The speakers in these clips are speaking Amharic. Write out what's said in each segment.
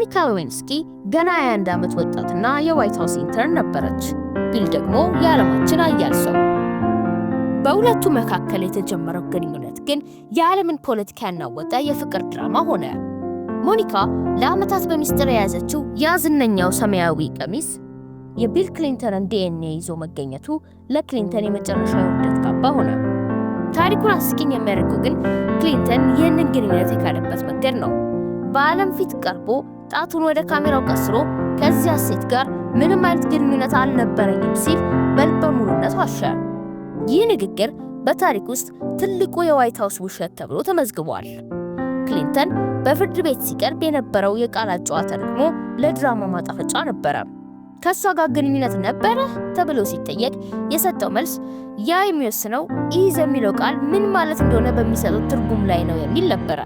ሞኒካ ሌዊንስኪ ገና የ21 ዓመት ወጣትና የዋይት ሃውስ ኢንተርን ነበረች። ቢል ደግሞ የዓለማችን ኃያል ሰው። በሁለቱ መካከል የተጀመረው ግንኙነት ግን የዓለምን ፖለቲካ ያናወጠ የፍቅር ድራማ ሆነ። ሞኒካ ለዓመታት በሚስጥር የያዘችው ያዝነኛው ሰማያዊ ቀሚስ የቢል ክሊንተንን ዲኤንኤ ይዞ መገኘቱ ለክሊንተን የመጨረሻ ውርደት ካባ ሆነ። ታሪኩን አስቂኝ የሚያደርገው ግን ክሊንተን ይህንን ግንኙነት የካደበት መንገድ ነው። በዓለም ፊት ቀርቦ ጣቱን ወደ ካሜራው ቀስሮ ከዚያ ሴት ጋር ምንም አይነት ግንኙነት አልነበረኝም ሲል በልበ ሙሉነት ዋሸ። ይህ ንግግር በታሪክ ውስጥ ትልቁ የዋይት ሃውስ ውሸት ተብሎ ተመዝግቧል። ክሊንተን በፍርድ ቤት ሲቀርብ የነበረው የቃላት ጨዋታ ደግሞ ለድራማ ማጣፈጫ ነበረ። ከሷ ጋር ግንኙነት ነበረ ተብሎ ሲጠየቅ የሰጠው መልስ ያ የሚወስነው ኢዝ የሚለው ቃል ምን ማለት እንደሆነ በሚሰጠው ትርጉም ላይ ነው የሚል ነበረ።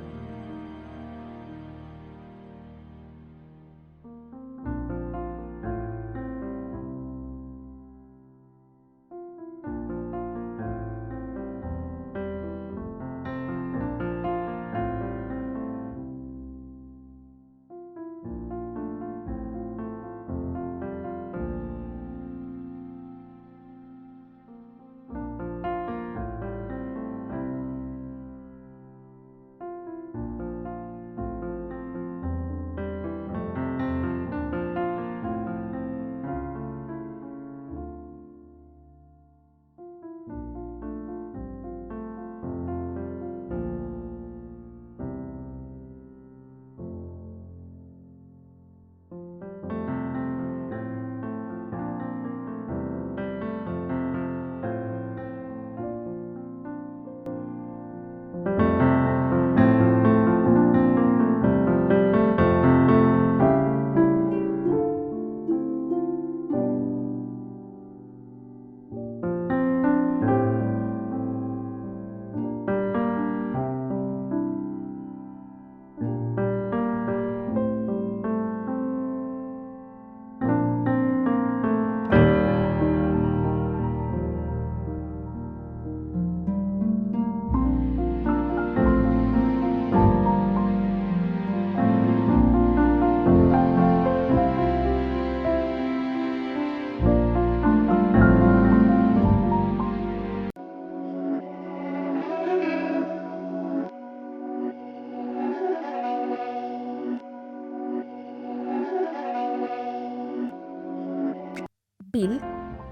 ቢል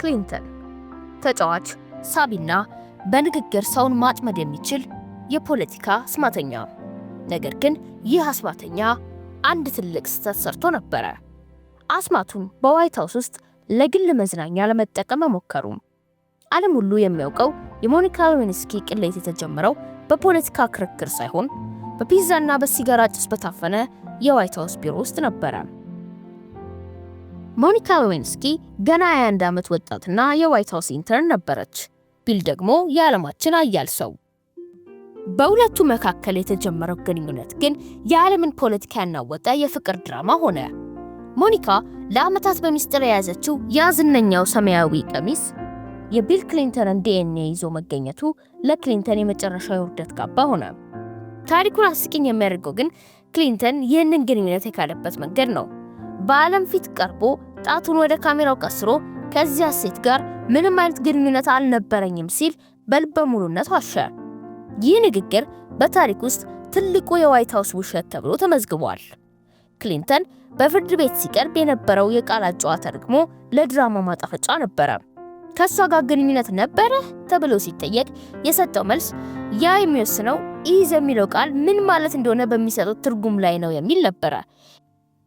ክሊንተን ተጫዋች፣ ሳቢና በንግግር ሰውን ማጥመድ የሚችል የፖለቲካ አስማተኛ። ነገር ግን ይህ አስማተኛ አንድ ትልቅ ስህተት ሰርቶ ነበረ። አስማቱን በዋይት ሃውስ ውስጥ ለግል መዝናኛ ለመጠቀም ሞከሩ። ዓለም ሁሉ የሚያውቀው የሞኒካ ሌዊንስኪ ቅሌት የተጀመረው በፖለቲካ ክርክር ሳይሆን በፒዛና በሲጋራ ጭስ በታፈነ የዋይት ሃውስ ቢሮ ውስጥ ነበረ። ሞኒካ ሌዊንስኪ ገና የ21 ዓመት ወጣትና የዋይት ሃውስ ኢንተርን ነበረች። ቢል ደግሞ የዓለማችን ኃያል ሰው። በሁለቱ መካከል የተጀመረው ግንኙነት ግን የዓለምን ፖለቲካ ያናወጠ የፍቅር ድራማ ሆነ። ሞኒካ ለዓመታት በሚስጥር የያዘችው ያዝነኛው ሰማያዊ ቀሚስ የቢል ክሊንተንን ዲኤንኤ ይዞ መገኘቱ ለክሊንተን የመጨረሻ ውርደት ካባ ሆነ። ታሪኩን አስቂኝ የሚያደርገው ግን ክሊንተን ይህንን ግንኙነት የካደበት መንገድ ነው። በዓለም ፊት ቀርቦ ጣቱን ወደ ካሜራው ቀስሮ ከዚያ ሴት ጋር ምንም አይነት ግንኙነት አልነበረኝም ሲል በልበ ሙሉነት ዋሸ። ይህ ንግግር በታሪክ ውስጥ ትልቁ የዋይት ሃውስ ውሸት ተብሎ ተመዝግቧል። ክሊንተን በፍርድ ቤት ሲቀርብ የነበረው የቃላት ጨዋታ ደግሞ ለድራማ ማጣፈጫ ነበረ። ከሷ ጋር ግንኙነት ነበረ ተብሎ ሲጠየቅ የሰጠው መልስ ያ የሚወስነው ኢዝ የሚለው ቃል ምን ማለት እንደሆነ በሚሰጠው ትርጉም ላይ ነው የሚል ነበረ።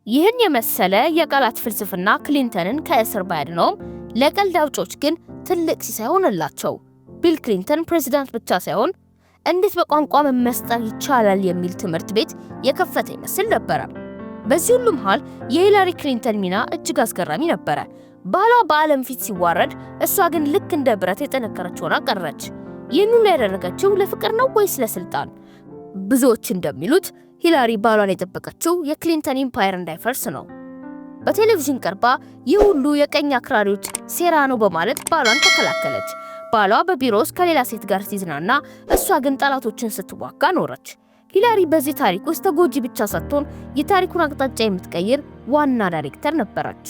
ይህን የመሰለ የቃላት ፍልስፍና ክሊንተንን ከእስር ባያድነውም ለቀልድ አውጮች ግን ትልቅ ሲሳይ ሆነላቸው። ቢል ክሊንተን ፕሬዚዳንት ብቻ ሳይሆን እንዴት በቋንቋ መመስጠር ይቻላል የሚል ትምህርት ቤት የከፈተ ይመስል ነበረ። በዚህ ሁሉ መሃል የሂላሪ ክሊንተን ሚና እጅግ አስገራሚ ነበረ። ባሏ በዓለም ፊት ሲዋረድ፣ እሷ ግን ልክ እንደ ብረት የጠነከረች ሆና ቀረች። ይህን ሁሉ ያደረገችው ለፍቅር ነው ወይስ ለስልጣን? ብዙዎች እንደሚሉት ሂላሪ ባሏን የጠበቀችው የክሊንተን ኢምፓየር እንዳይፈርስ ነው። በቴሌቪዥን ቀርባ ይህ ሁሉ የቀኝ አክራሪዎች ሴራ ነው በማለት ባሏን ተከላከለች። ባሏ በቢሮ ውስጥ ከሌላ ሴት ጋር ሲዝናና፣ እሷ ግን ጠላቶችን ስትዋጋ ኖረች። ሂላሪ በዚህ ታሪክ ውስጥ ተጎጂ ብቻ ሳትሆን የታሪኩን አቅጣጫ የምትቀይር ዋና ዳይሬክተር ነበረች።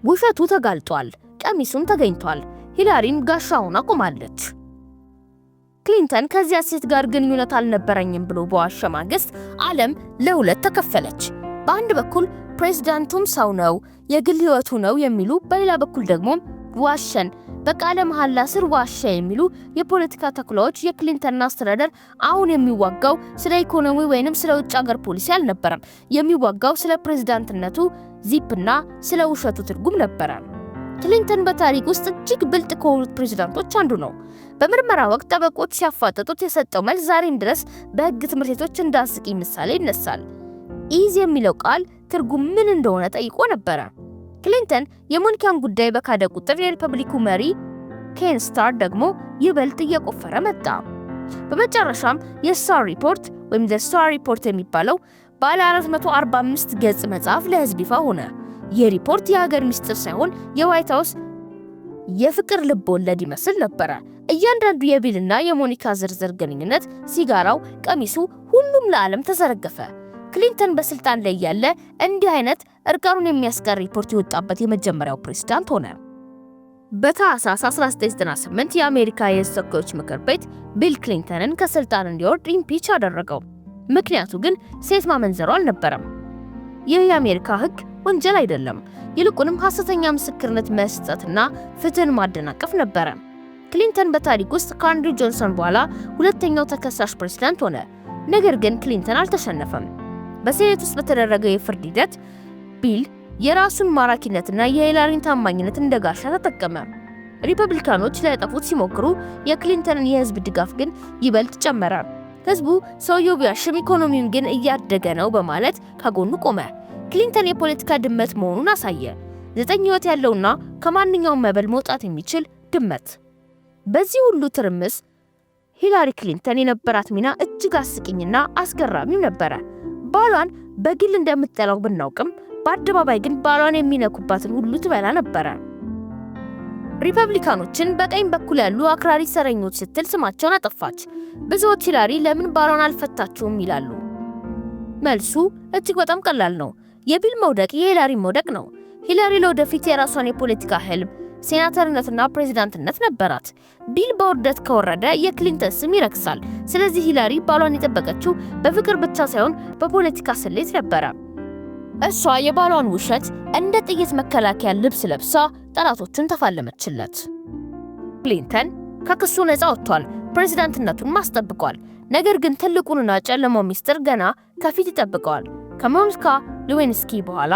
ውሸቱ ተጋልጧል፣ ቀሚሱም ተገኝቷል። ሂላሪም ጋሻውን አቆማለች። ክሊንተን ከዚያ ሴት ጋር ግንኙነት አልነበረኝም ብሎ በዋሸ ማግስት ዓለም ለሁለት ተከፈለች። በአንድ በኩል ፕሬዝዳንቱም ሰው ነው፣ የግል ህይወቱ ነው የሚሉ፣ በሌላ በኩል ደግሞ ዋሸን፣ በቃለ መሐላ ስር ዋሸ የሚሉ የፖለቲካ ተኩላዎች። የክሊንተን አስተዳደር አሁን የሚዋጋው ስለ ኢኮኖሚ ወይንም ስለ ውጭ ሀገር ፖሊሲ አልነበረም። የሚዋጋው ስለ ፕሬዝዳንትነቱ ዚፕና ስለ ውሸቱ ትርጉም ነበረ። ክሊንተን በታሪክ ውስጥ እጅግ ብልጥ ከሆኑት ፕሬዝዳንቶች አንዱ ነው። በምርመራ ወቅት ጠበቆች ሲያፋጠጡት የሰጠው መልስ ዛሬም ድረስ በህግ ትምህርት ቤቶች እንደ አስቂኝ ምሳሌ ይነሳል። ኢዝ የሚለው ቃል ትርጉም ምን እንደሆነ ጠይቆ ነበረ። ክሊንተን የሞኒካን ጉዳይ በካደ ቁጥር የሪፐብሊኩ መሪ ኬን ስታር ደግሞ ይበልጥ እየቆፈረ መጣ። በመጨረሻም የስታር ሪፖርት ወይም ስታር ሪፖርት የሚባለው ባለ 445 ገጽ መጽሐፍ ለህዝብ ይፋ ሆነ። ይህ ሪፖርት የሀገር ሚስጥር ሳይሆን የዋይት ሃውስ የፍቅር ልብ ወለድ ይመስል ነበረ። እያንዳንዱ የቢልና የሞኒካ ዝርዝር ግንኙነት፣ ሲጋራው፣ ቀሚሱ፣ ሁሉም ለዓለም ተዘረገፈ። ክሊንተን በስልጣን ላይ ያለ እንዲህ አይነት እርቃኑን የሚያስቀር ሪፖርት የወጣበት የመጀመሪያው ፕሬዝዳንት ሆነ። በታህሳስ 1998 የአሜሪካ የሕዝብ ተወካዮች ምክር ቤት ቢል ክሊንተንን ከስልጣን እንዲወርድ ኢምፒች አደረገው። ምክንያቱ ግን ሴት ማመንዘሩ አልነበረም። ይህ የአሜሪካ ሕግ ወንጀል አይደለም፣ ይልቁንም ሐሰተኛ ምስክርነት መስጠትና ፍትህን ማደናቀፍ ነበረ። ክሊንተን በታሪክ ውስጥ ከአንድሩ ጆንሰን በኋላ ሁለተኛው ተከሳሽ ፕሬዝዳንት ሆነ። ነገር ግን ክሊንተን አልተሸነፈም። በሴኔት ውስጥ በተደረገው የፍርድ ሂደት ቢል የራሱን ማራኪነትና የሂላሪን ታማኝነት እንደ ጋሻ ተጠቀመ። ሪፐብሊካኖች ሊያጠፉት ሲሞክሩ የክሊንተንን የህዝብ ድጋፍ ግን ይበልጥ ጨመረ። ህዝቡ ሰውየው ቢያሽም ኢኮኖሚውን ግን እያደገ ነው በማለት ከጎኑ ቆመ። ክሊንተን የፖለቲካ ድመት መሆኑን አሳየ። 9 ህይወት ያለውና ከማንኛውም መብል መውጣት የሚችል ድመት። በዚህ ሁሉ ትርምስ ሂላሪ ክሊንተን የነበራት ሚና እጅግ አስቂኝና አስገራሚም ነበረ። ባሏን በግል እንደምትጠላው ብናውቅም በአደባባይ ግን ባሏን የሚነኩባትን ሁሉ ትበላ ነበረ። ሪፐብሊካኖችን በቀኝ በኩል ያሉ አክራሪ ሰረኞች ስትል ስማቸውን አጠፋች። ብዙዎች ሂላሪ ለምን ባሏን አልፈታችሁም ይላሉ። መልሱ እጅግ በጣም ቀላል ነው። የቢል መውደቅ የሂላሪ መውደቅ ነው። ሂላሪ ለወደፊት የራሷን የፖለቲካ ህልም ሴናተርነትና ፕሬዝዳንትነት ነበራት። ቢል በውርደት ከወረደ የክሊንተን ስም ይረክሳል። ስለዚህ ሂላሪ ባሏን የጠበቀችው በፍቅር ብቻ ሳይሆን በፖለቲካ ስሌት ነበረ። እሷ የባሏን ውሸት እንደ ጥይት መከላከያ ልብስ ለብሳ ጠላቶቹን ተፋለመችለት። ክሊንተን ከክሱ ነፃ ወጥቷል፣ ፕሬዝዳንትነቱን ማስጠብቋል። ነገር ግን ትልቁንና ጨለማው ሚስጥር ገና ከፊት ይጠብቀዋል። ከሞኒካ ሌዊንስኪ በኋላ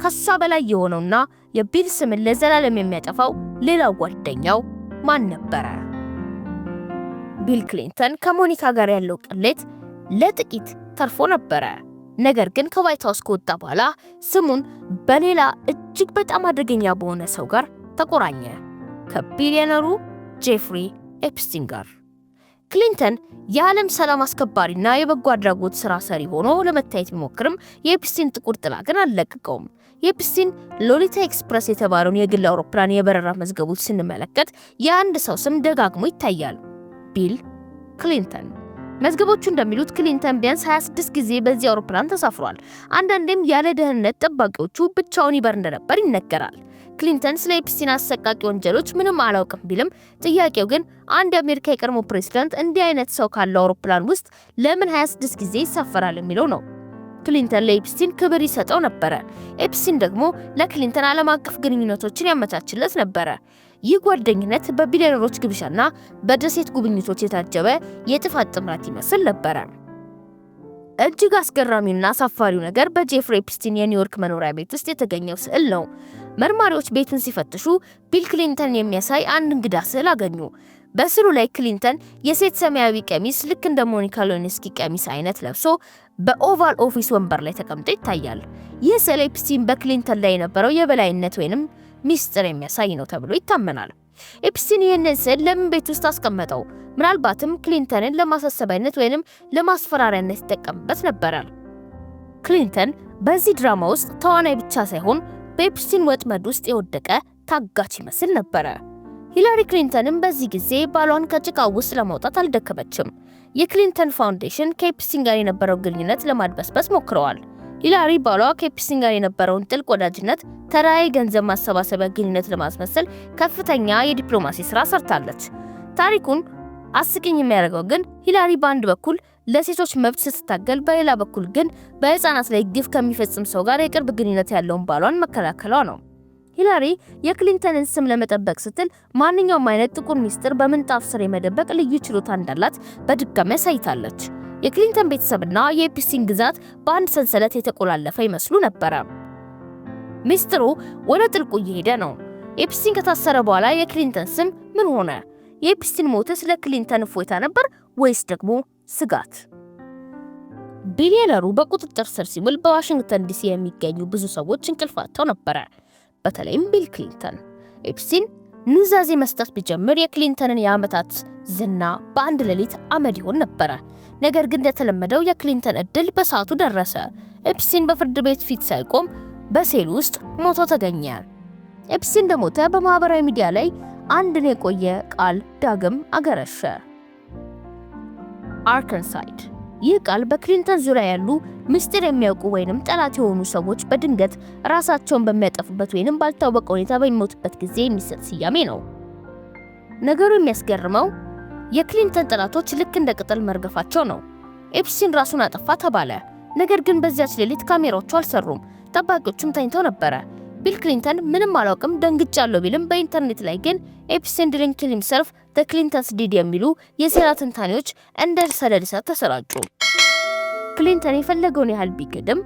ከሷ በላይ የሆነውና የቢል ስምን ለዘላለም የሚያጠፋው ሌላው ጓደኛው ማን ነበረ? ቢል ክሊንተን ከሞኒካ ጋር ያለው ቅሌት ለጥቂት ተርፎ ነበረ። ነገር ግን ከዋይት ሃውስ ከወጣ በኋላ ስሙን በሌላ እጅግ በጣም አደገኛ በሆነ ሰው ጋር ተቆራኘ፣ ከቢሊዮነሩ ጄፍሪ ኤፕስቲን ጋር። ክሊንተን የዓለም ሰላም አስከባሪና የበጎ አድራጎት ስራ ሰሪ ሆኖ ለመታየት ቢሞክርም የኤፕስቲን ጥቁር ጥላ ግን አልለቀቀውም። የኤፕስቲን ሎሊታ ኤክስፕረስ የተባለውን የግል አውሮፕላን የበረራ መዝገቦች ስንመለከት የአንድ ሰው ስም ደጋግሞ ይታያል፣ ቢል ክሊንተን። መዝገቦቹ እንደሚሉት ክሊንተን ቢያንስ 26 ጊዜ በዚህ አውሮፕላን ተሳፍሯል። አንዳንዴም ያለ ደህንነት ጠባቂዎቹ ብቻውን ይበር እንደነበር ይነገራል። ክሊንተን ስለ ኤፕስቲን አሰቃቂ ወንጀሎች ምንም አላውቅም ቢልም ጥያቄው ግን አንድ የአሜሪካ የቀድሞ ፕሬዝዳንት እንዲህ አይነት ሰው ካለው አውሮፕላን ውስጥ ለምን 26 ጊዜ ይሳፈራል የሚለው ነው። ክሊንተን ለኤፕስቲን ክብር ይሰጠው ነበረ። ኤፕስቲን ደግሞ ለክሊንተን ዓለም አቀፍ ግንኙነቶችን ያመቻችለት ነበረ። ይህ ጓደኝነት በቢሊዮነሮች ግብዣና በደሴት ጉብኝቶች የታጀበ የጥፋት ጥምረት ይመስል ነበረ። እጅግ አስገራሚውና አሳፋሪው ነገር በጄፍሪ ኤፕስቲን የኒውዮርክ መኖሪያ ቤት ውስጥ የተገኘው ስዕል ነው። መርማሪዎች ቤቱን ሲፈትሹ ቢል ክሊንተን የሚያሳይ አንድ እንግዳ ስዕል አገኙ። በስዕሉ ላይ ክሊንተን የሴት ሰማያዊ ቀሚስ ልክ እንደ ሞኒካ ሌዊንስኪ ቀሚስ አይነት ለብሶ በኦቫል ኦፊስ ወንበር ላይ ተቀምጦ ይታያል። ይህ ስዕል ኤፕስቲን በክሊንተን ላይ የነበረው የበላይነት ወይንም ሚስጥር የሚያሳይ ነው ተብሎ ይታመናል። ኤፕስቲን ይህንን ስዕል ለምን ቤት ውስጥ አስቀመጠው? ምናልባትም ክሊንተንን ለማሳሰቢያነት ወይንም ለማስፈራሪያነት ይጠቀምበት ነበር። ክሊንተን በዚህ ድራማ ውስጥ ተዋናይ ብቻ ሳይሆን በኤፕስቲን ወጥመድ ውስጥ የወደቀ ታጋች ይመስል ነበረ። ሂላሪ ክሊንተንም በዚህ ጊዜ ባሏን ከጭቃው ውስጥ ለማውጣት አልደከመችም። የክሊንተን ፋውንዴሽን ከኤፕስቲን ጋር የነበረው ግንኙነት ለማድበስበስ ሞክረዋል። ሂላሪ ባሏ ከኤፕስቲን ጋር የነበረውን ጥልቅ ወዳጅነት ተራ የገንዘብ ማሰባሰቢያ ግንኙነት ለማስመሰል ከፍተኛ የዲፕሎማሲ ስራ ሰርታለች። ታሪኩን አስቂኝ የሚያደርገው ግን ሂላሪ በአንድ በኩል ለሴቶች መብት ስትታገል፣ በሌላ በኩል ግን በህፃናት ላይ ግፍ ከሚፈጽም ሰው ጋር የቅርብ ግንኙነት ያለውን ባሏን መከላከሏ ነው። ሂላሪ የክሊንተንን ስም ለመጠበቅ ስትል ማንኛውም አይነት ጥቁር ሚስጥር በምንጣፍ ስር የመደበቅ ልዩ ችሎታ እንዳላት በድጋሚ አሳይታለች። የክሊንተን ቤተሰብና የኤፕስቲን ግዛት በአንድ ሰንሰለት የተቆላለፈ ይመስሉ ነበር። ሚስጥሩ ወደ ጥልቁ እየሄደ ነው። ኤፕስቲን ከታሰረ በኋላ የክሊንተን ስም ምን ሆነ? የኤፕስቲን ሞትስ ለክሊንተን እፎይታ ነበር ወይስ ደግሞ ስጋት? ቢሊየነሩ በቁጥጥር ስር ሲውል በዋሽንግተን ዲሲ የሚገኙ ብዙ ሰዎች እንቅልፍ አጥተው ነበር። በተለይም ቢል ክሊንተን። ኤፕስቲን ኑዛዜ መስጠት ቢጀምር የክሊንተንን የዓመታት ዝና በአንድ ሌሊት አመድ ይሆን ነበር። ነገር ግን እንደተለመደው የክሊንተን እድል በሰዓቱ ደረሰ። ኤፕስቲን በፍርድ ቤት ፊት ሳይቆም በሴል ውስጥ ሞቶ ተገኘ። ኤፕስቲን እንደሞተ በማህበራዊ ሚዲያ ላይ አንድን የቆየ ቃል ዳግም አገረሸ። አርካንሳይድ። ይህ ቃል በክሊንተን ዙሪያ ያሉ ምስጢር የሚያውቁ ወይንም ጠላት የሆኑ ሰዎች በድንገት ራሳቸውን በሚያጠፉበት ወይንም ባልታወቀ ሁኔታ በሚሞቱበት ጊዜ የሚሰጥ ስያሜ ነው። ነገሩ የሚያስገርመው የክሊንተን ጠላቶች ልክ እንደ ቅጠል መርገፋቸው ነው። ኤፕስቲን ራሱን አጠፋ ተባለ። ነገር ግን በዚያች ሌሊት ካሜራዎቹ አልሰሩም፣ ጠባቂዎቹም ተኝተው ነበረ። ቢል ክሊንተን ምንም አላውቅም ደንግጫለሁ ቢልም በኢንተርኔት ላይ ግን ኤፕስቲን didn't kill himself the Clintons did የሚሉ የሴራ ትንታኔዎች እንደ ሰደድ እሳት ተሰራጩ። ክሊንተን የፈለገውን ያህል ቢገድም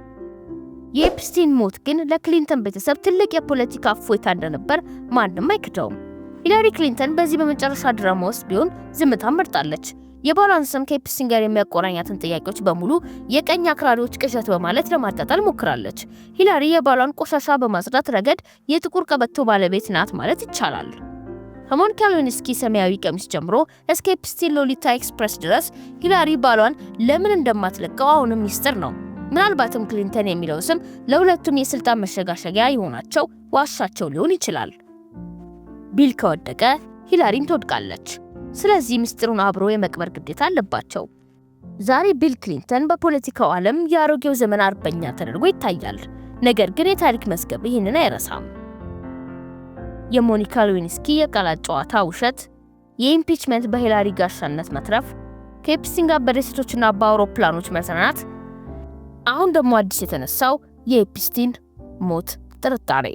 የኤፕስቲን ሞት ግን ለክሊንተን ቤተሰብ ትልቅ የፖለቲካ እፎይታ እንደነበር ማንም አይክደውም። ሂላሪ ክሊንተን በዚህ በመጨረሻ ድራማ ውስጥ ቢሆን ዝምታን መርጣለች። የባሏን ስም ከኤፕስቲን ጋር የሚያቆራኛትን ጥያቄዎች በሙሉ የቀኝ አክራሪዎች ቅዠት በማለት ለማጣጣል ሞክራለች። ሂላሪ የባሏን ቆሻሻ በማጽዳት ረገድ የጥቁር ቀበቶ ባለቤት ናት ማለት ይቻላል። ከሞኒካ ሌዊንስኪ ሰማያዊ ቀሚስ ጀምሮ እስከ ኤፕስቲን ሎሊታ ኤክስፕረስ ድረስ ሂላሪ ባሏን ለምን እንደማትለቀው አሁንም ሚስጥር ነው። ምናልባትም ክሊንተን የሚለው ስም ለሁለቱም የስልጣን መሸጋሸጊያ የሆናቸው ዋሻቸው ሊሆን ይችላል። ቢል ከወደቀ ሂላሪም ትወድቃለች። ስለዚህ ሚስጥሩን አብሮ የመቅበር ግዴታ አለባቸው። ዛሬ ቢል ክሊንተን በፖለቲካው ዓለም የአሮጌው ዘመን አርበኛ ተደርጎ ይታያል። ነገር ግን የታሪክ መዝገብ ይህንን አይረሳም። የሞኒካ ሌዊንስኪ የቃላት ጨዋታ ውሸት፣ የኢምፒችመንት በሂላሪ ጋሻነት መትረፍ፣ ከኤፕስቲን ጋር በደሴቶችና በአውሮፕላኖች መዝናናት፣ አሁን ደግሞ አዲስ የተነሳው የኤፕስቲን ሞት ጥርጣሬ